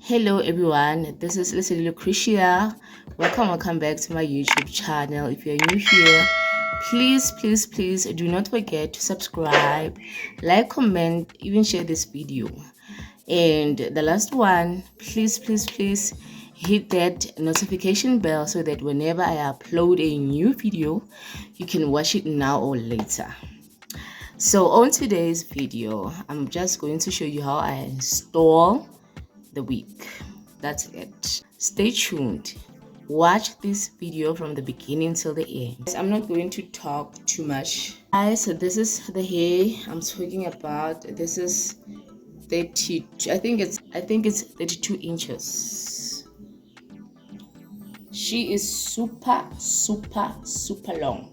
Hello everyone, this is Leslie Lucretia. Welcome back to my YouTube channel. If you're new here, please do not forget to subscribe, like, comment, even share this video. And the last one, please hit that notification bell so that whenever I upload a new video, you can watch it now or later. So on today's video, I'm just going to show you how I install the wig. That's it. Stay tuned. Watch this video from the beginning till the end. I'm not going to talk too much. Guys, so this is the hair I'm talking about. This is 30. I think it's 32 inches. She is super long.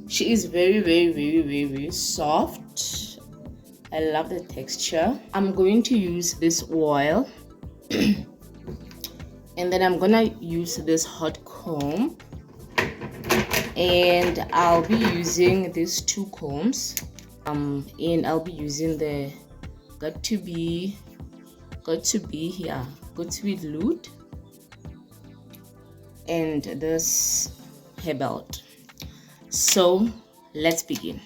She is very soft. I love the texture. I'm going to use this oil and then I'm gonna use this hot comb, and I'll be using these two combs and I'll be using the got to be Lute and this hair belt. So let's begin.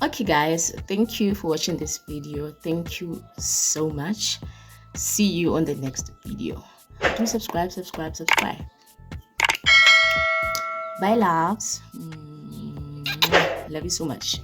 Okay guys, thank you for watching this video. Thank you so much. See you on the next video. Do subscribe. Bye loves. Love you so much.